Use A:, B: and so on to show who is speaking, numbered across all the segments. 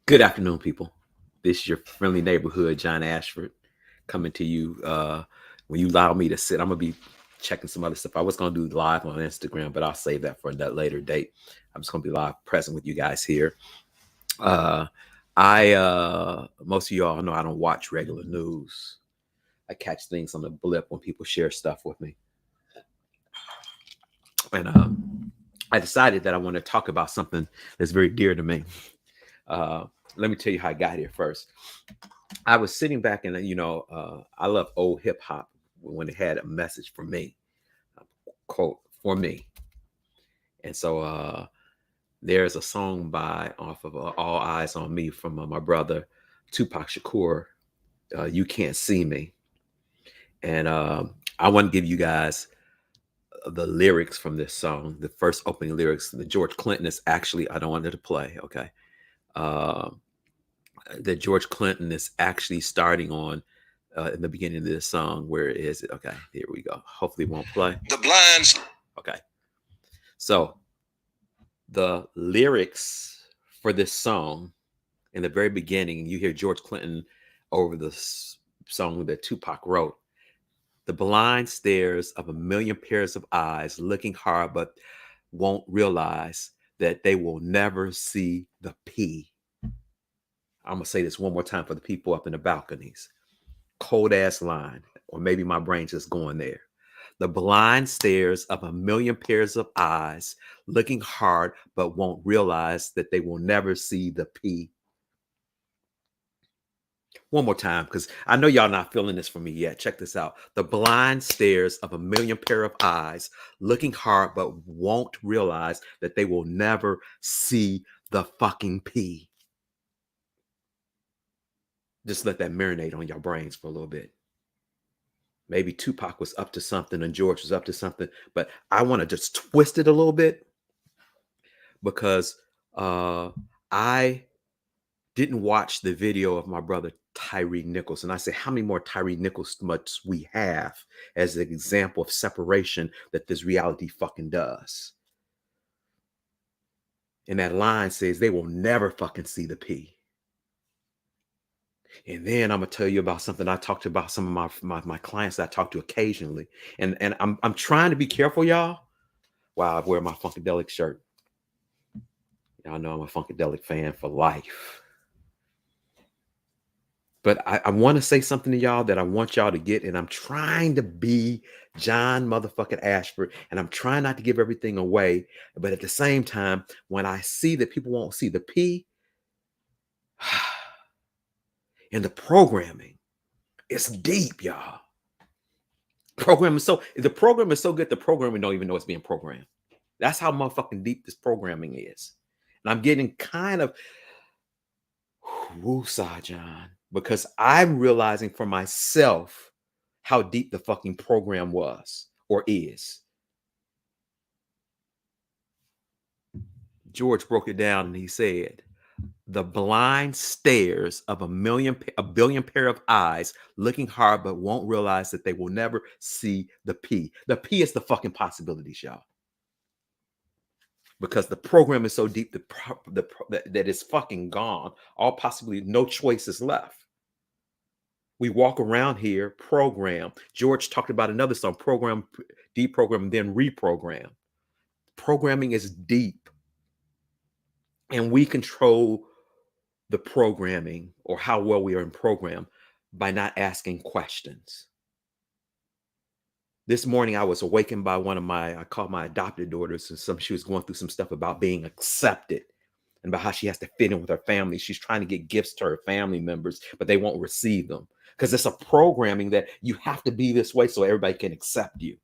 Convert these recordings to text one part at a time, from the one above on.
A: Good afternoon, people. This is your friendly neighborhood, John Ashford, coming to you. When you allow me to sit, I'm gonna be checking some other stuff. I was gonna do live on Instagram, but I'll save that for that later date. I'm just gonna be live present with you guys here. Uh, I most of y'all know I don't watch regular news. I catch things on the blip when people share stuff with me, and I decided that I want to talk about something that's very dear to me. Uh, Let me tell you how I got here first. I was sitting back and I love old hip hop when it had a message for me, quote for me. And so there's a song by off of All Eyes on Me from my brother Tupac Shakur. You Can't See Me, and I want to give you guys the lyrics from this song. The first opening lyrics. The George Clinton is actually I don't want it to play. Okay, uh, that George Clinton is actually starting on in the beginning of this song. Where is it? Okay, here we go. Hopefully, it won't play. The blinds. Okay, so the lyrics for this song in the very beginning, you hear George Clinton over the song that Tupac wrote. The blind stares of a million pairs of eyes looking hard, but won't realize that they will never see the P. I'm gonna say this one more time for the people up in the balconies. Cold ass line, or maybe my brain's just going there. The blind stares of a million pairs of eyes, looking hard, but won't realize that they will never see the P. One more time, because I know y'all not feeling this from me yet. Check this out. The blind stares of a million pair of eyes, looking hard, but won't realize that they will never see the fucking P. Just let that marinate on your brains for a little bit. Maybe Tupac was up to something and George was up to something, but I want to just twist it a little bit because I didn't watch the video of my brother Tyre Nichols. And I say, how many more Tyre Nichols much we have as an example of separation that this reality fucking does? And that line says they will never fucking see the P. And then I'm gonna tell you about something I talked about some of my clients that I talk to occasionally. And I'm trying to be careful, y'all. Wow, I wear my Funkadelic shirt. Y'all know I'm a Funkadelic fan for life. But I want to say something to y'all that I want y'all to get, and I'm trying to be John motherfucking Ashford, and I'm trying not to give everything away. But at the same time, when I see that people won't see the P in the programming, it's deep, y'all. The program is so good, the programming don't even know it's being programmed. That's how motherfucking deep this programming is. And I'm getting kind of woosah, John, because I'm realizing for myself how deep the fucking program was or is. George broke it down and he said, the blind stares of a billion pair of eyes looking hard but won't realize that they will never see the P. The P is the fucking possibilities, y'all. Because the program is so deep that it's fucking gone. All possibly no choices left. We walk around here, program. George talked about another song, program, deprogram, then reprogram. Programming is deep, and we control the programming or how well we are in program by not asking questions. This morning, I was awakened by I call my adopted daughters, and she was going through some stuff about being accepted and about how she has to fit in with her family. She's trying to get gifts to her family members, but they won't receive them because it's a programming that you have to be this way so everybody can accept you.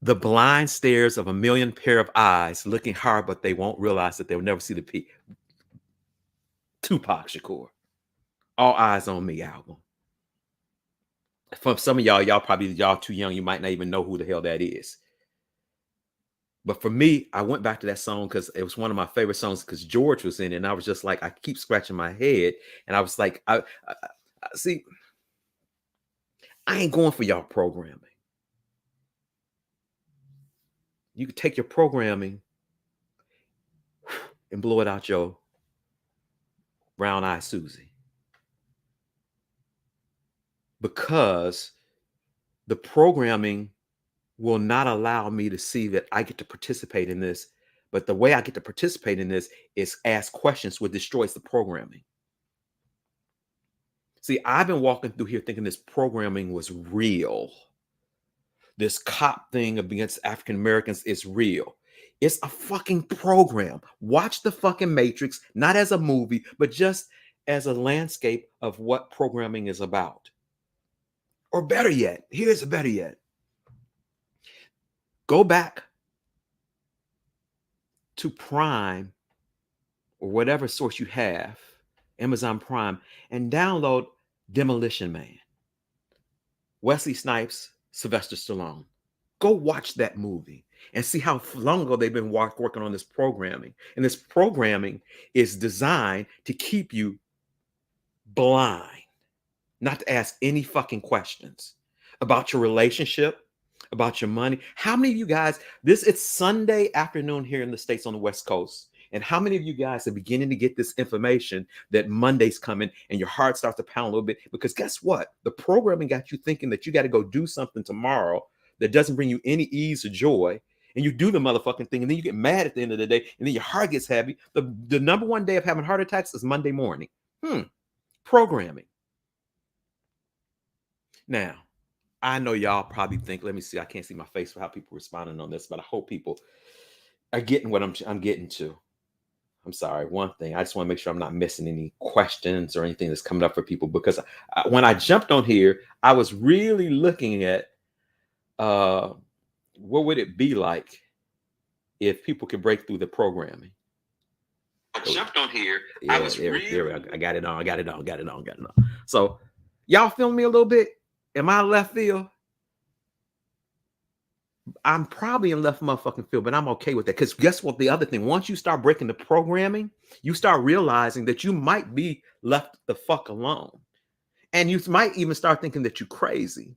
A: The blind stares of a million pair of eyes looking hard, but they won't realize that they'll never see the P. Tupac Shakur. All Eyes on Me album. For some of y'all too young. You might not even know who the hell that is. But for me, I went back to that song because it was one of my favorite songs because George was in it. And I was just like, I keep scratching my head. And I was like, see, I ain't going for y'all programming. You can take your programming and blow it out your brown eye Susie. Because the programming will not allow me to see that I get to participate in this. But the way I get to participate in this is ask questions, which destroys the programming. See, I've been walking through here thinking this programming was real. This cop thing against African Americans is real. It's a fucking program. Watch the fucking Matrix, not as a movie, but just as a landscape of what programming is about. Or better yet, here's a better yet. Go back to Prime or whatever source you have, Amazon Prime, and download Demolition Man. Wesley Snipes, Sylvester Stallone. Go watch that movie and see how long ago they've been working on this programming. And this programming is designed to keep you blind, not to ask any fucking questions about your relationship, about your money. How many of you guys, it's Sunday afternoon here in the States on the West Coast. And how many of you guys are beginning to get this information that Monday's coming and your heart starts to pound a little bit? Because guess what? The programming got you thinking that you got to go do something tomorrow that doesn't bring you any ease or joy. And you do the motherfucking thing. And then you get mad at the end of the day. And then your heart gets heavy. The number one day of having heart attacks is Monday morning. Programming. Now, I know y'all probably think, let me see, I can't see my face for how people responding on this, but I hope people are getting what I'm getting to. I'm sorry, one thing, I just want to make sure I'm not missing any questions or anything that's coming up for people, because when I jumped on here, I was really looking at what would it be like if people could break through the programming. I jumped on here. Yeah, I got it on. So y'all feeling me a little bit? Am I left field? I'm probably in left motherfucking field, but I'm okay with that. Because guess what? The other thing, once you start breaking the programming, you start realizing that you might be left the fuck alone. And you might even start thinking that you're crazy.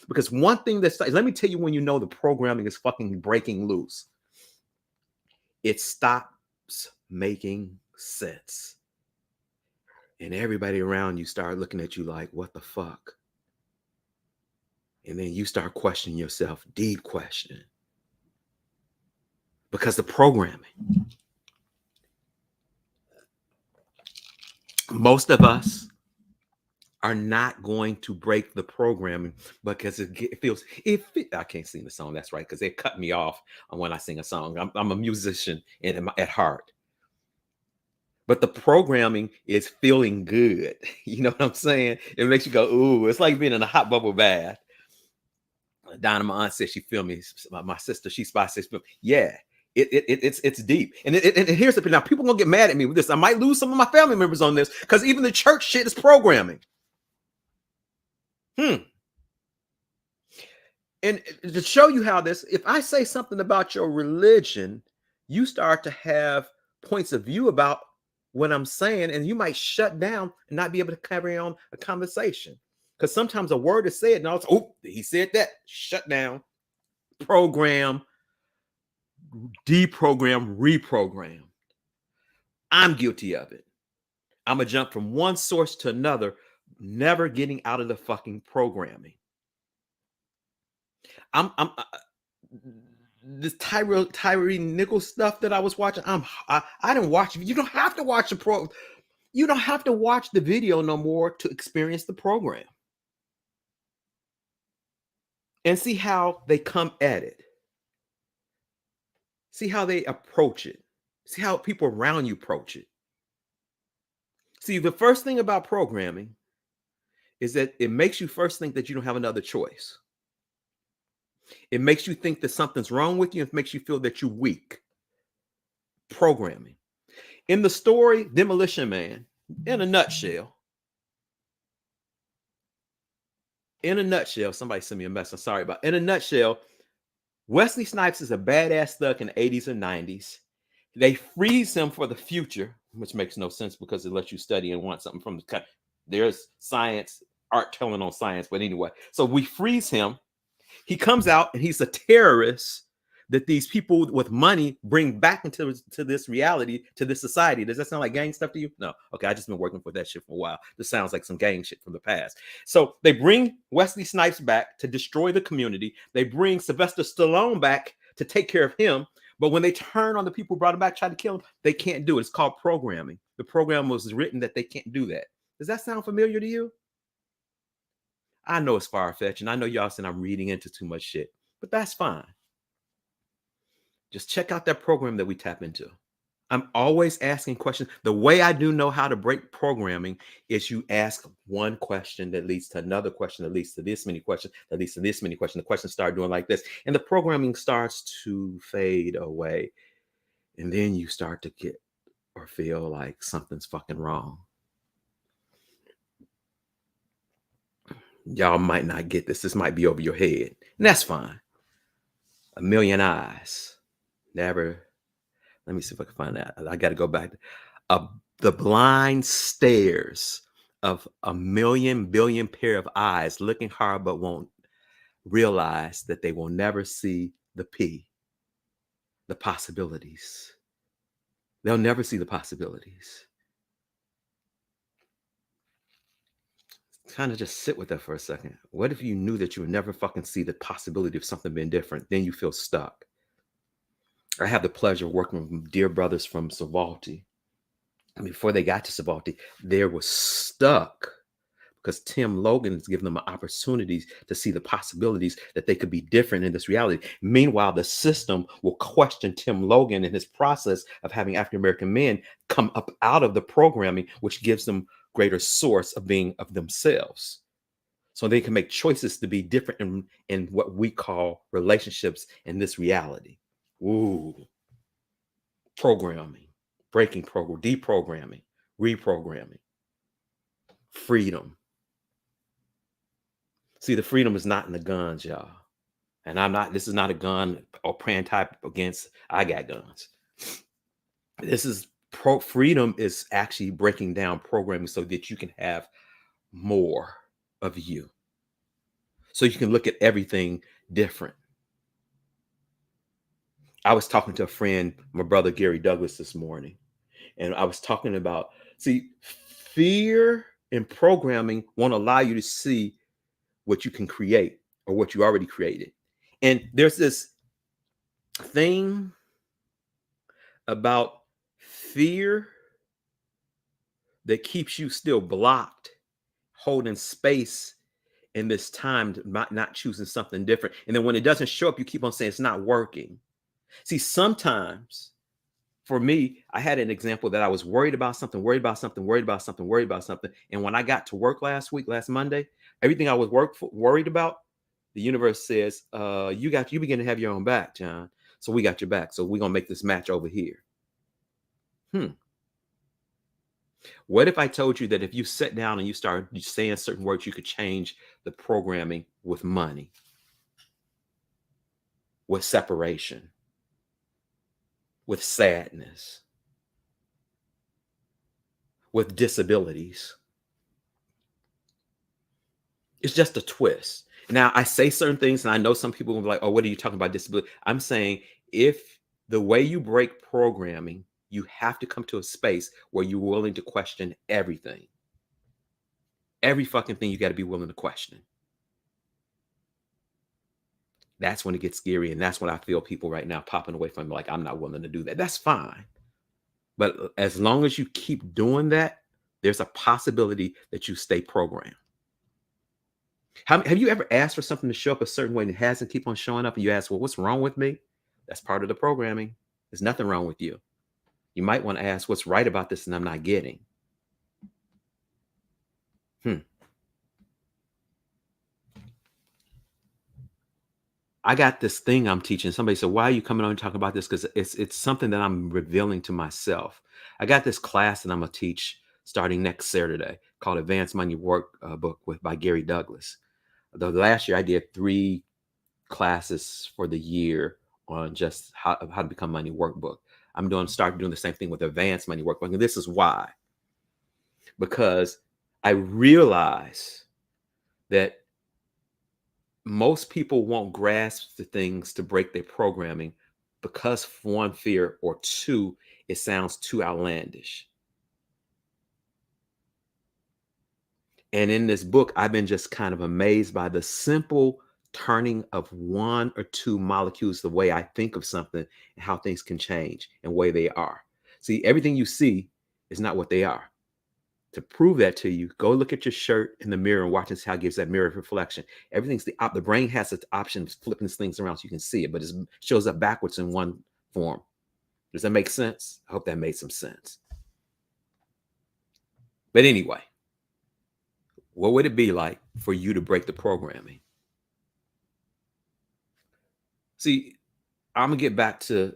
A: Because one thing let me tell you when you know the programming is fucking breaking loose. It stops making sense. And everybody around you start looking at you like, what the fuck? And then you start questioning yourself, deep question. Because the programming. Most of us are not going to break the programming because it feels, I can't sing the song, that's right, because they cut me off when I sing a song. I'm a musician at heart. But the programming is feeling good. You know what I'm saying? It makes you go, ooh, it's like being in a hot bubble bath. Donna, my aunt said she filmed me. My sister, she says, yeah, it's deep. And here's the thing. Now, people gonna get mad at me with this. I might lose some of my family members on this because even the church shit is programming. And to show you how this, if I say something about your religion, you start to have points of view about what I'm saying, and you might shut down and not be able to carry on a conversation. Because sometimes a word is said, and all oh, he said that. Shut down, program, deprogram, reprogram. I'm guilty of it. I'm gonna jump from one source to another, never getting out of the fucking programming. This Tyre Nichols stuff that I was watching. I didn't watch it. You don't have to watch you don't have to watch the video no more to experience the program. And see how they come at it. See how they approach it. See how people around you approach it. See, the first thing about programming is that it makes you first think that you don't have another choice. It makes you think that something's wrong with you. It makes you feel that you're weak. Programming. In the story, Demolition Man, in a nutshell, somebody sent me a message. I'm sorry about. In a nutshell, Wesley Snipes is a badass thug in the 80s and 90s. They freeze him for the future, which makes no sense because it lets you study and want something from the. There's science, art telling on science, but anyway. So we freeze him. He comes out and he's a terrorist that these people with money bring back into to this reality, to this society. Does that sound like gang stuff to you? No. Okay, I just been working for that shit for a while. This sounds like some gang shit from the past. So they bring Wesley Snipes back to destroy the community. They bring Sylvester Stallone back to take care of him. But when they turn on the people who brought him back, try to kill him, they can't do it. It's called programming. The program was written that they can't do that. Does that sound familiar to you? I know it's far-fetched, and I know y'all saying I'm reading into too much shit, but that's fine. Just check out that program that we tap into. I'm always asking questions. The way I do know how to break programming is you ask one question that leads to another question that leads to this many questions, that leads to this many questions. The questions start doing like this, and the programming starts to fade away. And then you start to get or feel like something's fucking wrong. Y'all might not get this. This might be over your head, and that's fine. A million eyes. Never. Let me see if I can find that. I got to go back. The blind stares of a million billion pair of eyes looking hard but won't realize that they will never see the possibilities. They'll never see the possibilities. Kind of just sit with that for a second. What if you knew that you would never fucking see the possibility of something being different? Then you feel stuck. I have the pleasure of working with dear brothers from Savalti. And before they got to Savalti, they were stuck because Tim Logan has given them opportunities to see the possibilities that they could be different in this reality. Meanwhile, the system will question Tim Logan and his process of having African-American men come up out of the programming, which gives them greater source of being of themselves. So they can make choices to be different in what we call relationships in this reality. Ooh, programming, breaking program, deprogramming, reprogramming, freedom. See, the freedom is not in the guns, y'all. And this is not a gun or praying type against, I got guns. This is freedom is actually breaking down programming so that you can have more of you. So you can look at everything different. I was talking to a friend, my brother Gary Douglas, this morning, and I was talking about, see, fear and programming won't allow you to see what you can create or what you already created. And there's this thing about fear that keeps you still blocked, holding space in this time, not choosing something different. And then when it doesn't show up, you keep on saying it's not working. See, sometimes for me, I had an example that I was worried about something, worried about something, worried about something, worried about something. And when I got to work last Monday, everything I was worried about, the universe says, you begin to have your own back, John. So we got your back. So we're going to make this match over here. What if I told you that if you sit down and you start saying certain words, you could change the programming with money, with separation, with sadness, with disabilities? It's just a twist. Now, I say certain things, and I know some people will be like, oh, what are you talking about, disability? I'm saying if the way you break programming, you have to come to a space where you're willing to question everything. Every fucking thing you got to be willing to question. That's when it gets scary. And that's when I feel people right now popping away from me like, I'm not willing to do that. That's fine. But as long as you keep doing that, there's a possibility that you stay programmed. Have you ever asked for something to show up a certain way and it hasn't keep on showing up and you ask, well, what's wrong with me? That's part of the programming. There's nothing wrong with you. You might want to ask what's right about this and I'm not getting. I got this thing I'm teaching. Somebody said, why are you coming on and talking about this? Because it's something that I'm revealing to myself. I got this class that I'm going to teach starting next Saturday called Advanced Money Workbook by Gary Douglas. The last year I did 3 classes for the year on just how to become money workbook. I'm start doing the same thing with Advanced Money Workbook. And this is why. Because I realize that most people won't grasp the things to break their programming because one, fear, or two, it sounds too outlandish. And in this book, I've been just kind of amazed by the simple turning of one or two molecules, the way I think of something and how things can change and way they are. See, everything you see is not what they are. To prove that to you, go look at your shirt in the mirror and watch how it gives that mirror reflection. Everything's the brain has its option of flipping things around so you can see it, but it shows up backwards in one form. Does that make sense? I hope that made some sense. But anyway, what would it be like for you to break the programming? See, I'm gonna get back to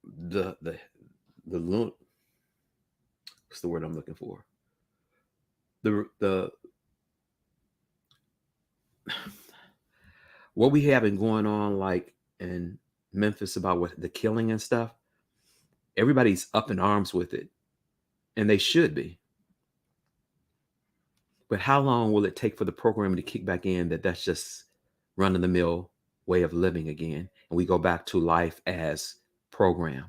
A: the what's the word I'm looking for? The what we have been going on like in Memphis about what the killing and stuff. Everybody's up in arms with it, and they should be. But how long will it take for the programming to kick back in that's just run of the mill way of living again, and we go back to life as program?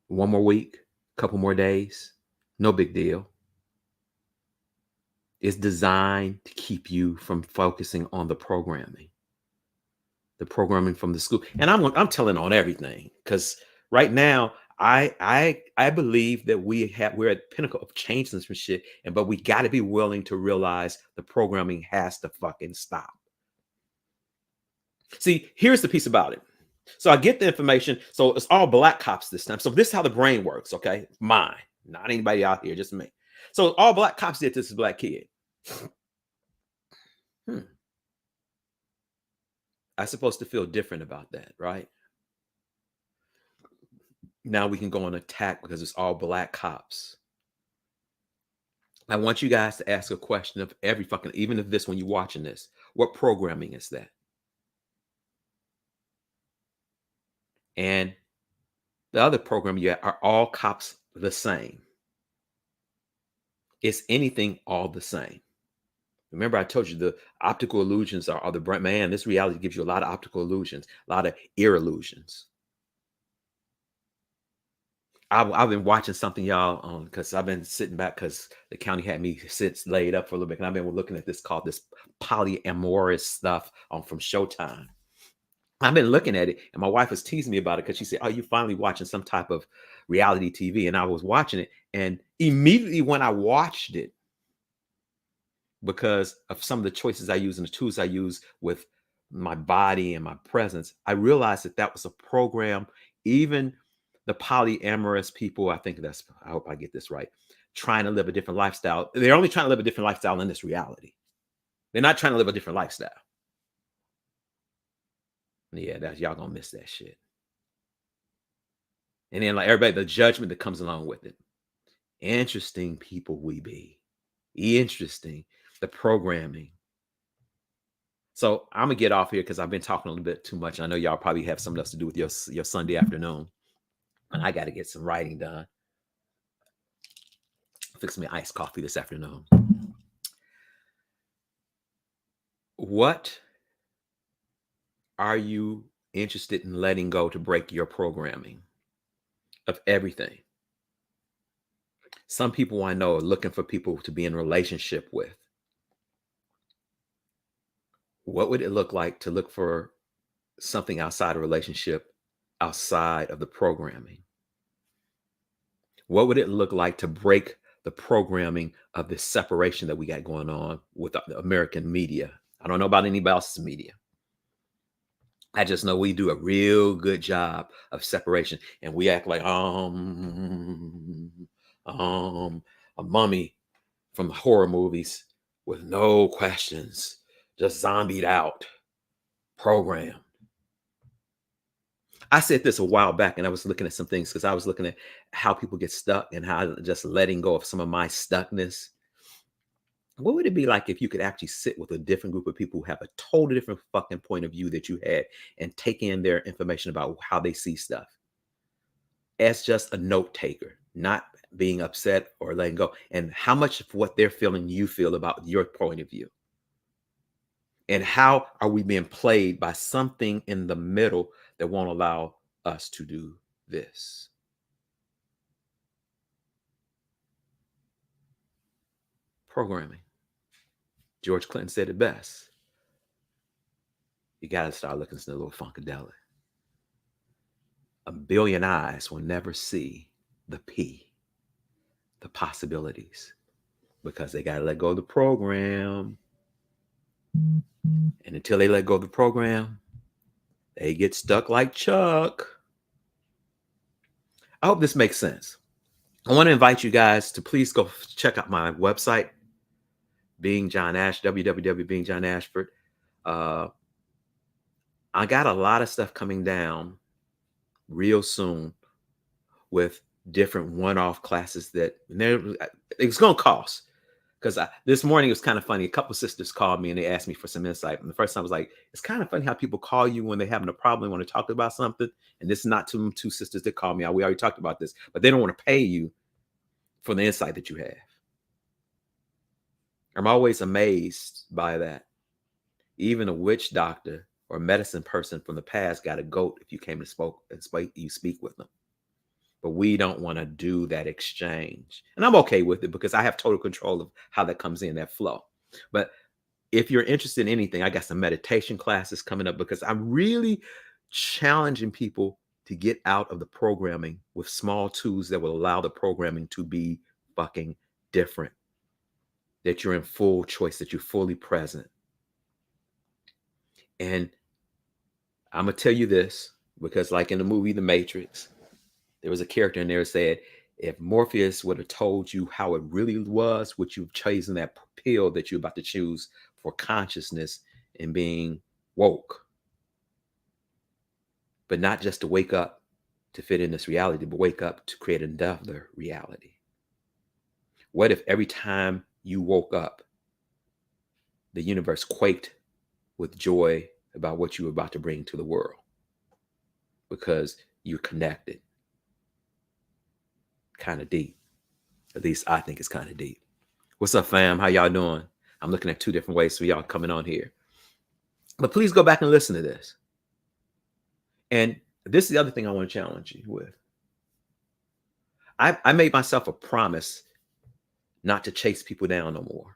A: One more week, couple more days, no big deal. It's designed to keep you from focusing on the programming from the school. And I'm telling on everything, because right now I believe that we're at the pinnacle of changing some shit, but we got to be willing to realize the programming has to fucking stop. See, here's the piece about it. So I get the information. So it's all black cops this time. So this is how the brain works, okay? Mine, not anybody out here, just me. So all black cops did this black kid. I'm supposed to feel different about that, right? Now we can go on attack because it's all black cops. I want you guys to ask a question of every fucking, even if this, when you're watching this, what programming is that? And the other program you have, are all cops the same? Is anything all the same? Remember, I told you the optical illusions are the brain. Man, this reality gives you a lot of optical illusions, a lot of ear illusions. I've been watching something, y'all, because I've been sitting back because the county had me laid up for a little bit, and I've been looking at this called this polyamorous stuff from Showtime. I've been looking at it, and my wife was teasing me about it because she said, "Oh, you finally watching some type of reality TV?" And I was watching it, and immediately when I watched it, because of some of the choices I use and the tools I use with my body and my presence, I realized that was a program. Even the polyamorous people, I hope I get this right, trying to live a different lifestyle. They're only trying to live a different lifestyle in this reality. They're not trying to live a different lifestyle. Yeah, y'all gonna miss that shit. And then like everybody, the judgment that comes along with it. Interesting people we be. Interesting. The programming. So I'm gonna get off here because I've been talking a little bit too much. I know y'all probably have something else to do with your Sunday afternoon, and I got to get some writing done. Fix me iced coffee this afternoon. What are you interested in letting go to break your programming of everything? Some people I know are looking for people to be in relationship with. What would it look like to look for something outside a relationship, outside of the programming? What would it look like to break the programming of this separation that we got going on with the American media? I don't know about anybody else's media. I just know we do a real good job of separation, and we act like a mummy from the horror movies with no questions, just zombied out program. I said this a while back, and I was looking at some things because I was looking at how people get stuck and how just letting go of some of my stuckness. What would it be like if you could actually sit with a different group of people who have a totally different fucking point of view that you had and take in their information about how they see stuff as just a note taker, not being upset or letting go, and how much of what they're feeling you feel about your point of view? And how are we being played by something in the middle that won't allow us to do this? Programming. George Clinton said it best. You got to start looking at a little funkadelic. A billion eyes will never see the P, the possibilities, because they got to let go of the program. And until they let go of the program, they get stuck like Chuck. I hope this makes sense. I want to invite you guys to please go check out my website, Being John Ash, www.Being John Ashford. I got a lot of stuff coming down real soon with different one-off classes that it's going to cost. Because this morning it was kind of funny. A couple sisters called me and they asked me for some insight. And the first time I was like, it's kind of funny how people call you when they're having a problem, want to talk about something. And this is not two sisters that called me. We already talked about this, but they don't want to pay you for the insight that you have. I'm always amazed by that. Even a witch doctor or medicine person from the past got a goat if you came and you speak with them. But we don't want to do that exchange. And I'm okay with it because I have total control of how that comes in, that flow. But if you're interested in anything, I got some meditation classes coming up because I'm really challenging people to get out of the programming with small tools that will allow the programming to be fucking different. That you're in full choice, that you're fully present. And I'm going to tell you this because, like in the movie The Matrix, there was a character in there that said, if Morpheus would have told you how it really was, would you've chosen that pill that you're about to choose for consciousness and being woke? But not just to wake up to fit in this reality, but wake up to create another reality. What if every time you woke up, the universe quaked with joy about what you were about to bring to the world? Because you're connected. Kind of deep. At least I think it's kind of deep. What's up, fam? How y'all doing? I'm looking at two different ways for y'all coming on here. But please go back and listen to this. And this is the other thing I want to challenge you with. I made myself a promise not to chase people down no more.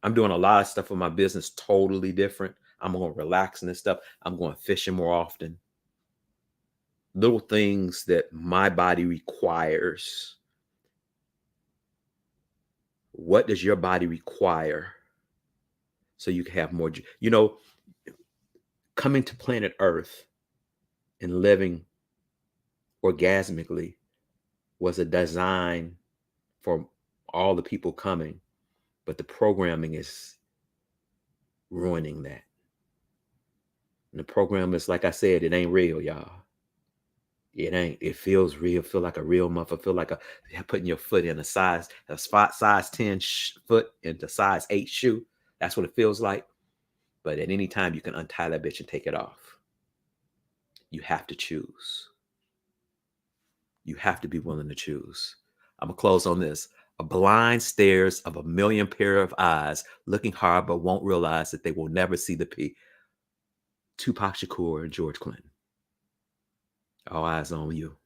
A: I'm doing a lot of stuff with my business totally different. I'm going to relax and stuff. I'm going fishing more often. Little things that my body requires. What does your body require so you can have more? You know, coming to planet Earth and living orgasmically was a design for all the people coming, but the programming is ruining that. And the program is, like I said, it ain't real, y'all. It ain't. It feels real. Feel like a real motherfucker. Feel like putting your foot in a size 10 foot into size 8 shoe. That's what it feels like. But at any time, you can untie that bitch and take it off. You have to choose. You have to be willing to choose. I'm going to close on this. A blind stares of a million pair of eyes, looking hard but won't realize that they will never see the P. Tupac Shakur and George Clinton. All eyes on you,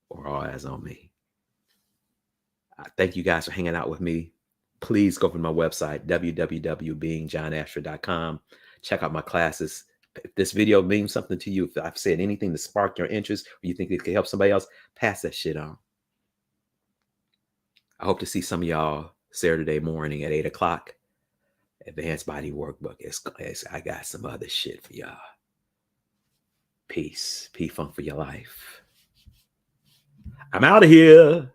A: or all eyes on me. I thank you guys for hanging out with me. Please go to my website, www.beingjohnashford.com. Check out my classes. If this video means something to you, if I've said anything to spark your interest, or you think it could help somebody else, pass that shit on. I hope to see some of y'all Saturday morning at 8 o'clock. Advanced Body Workbook. I got some other shit for y'all. Peace. P-Funk for your life. I'm out of here.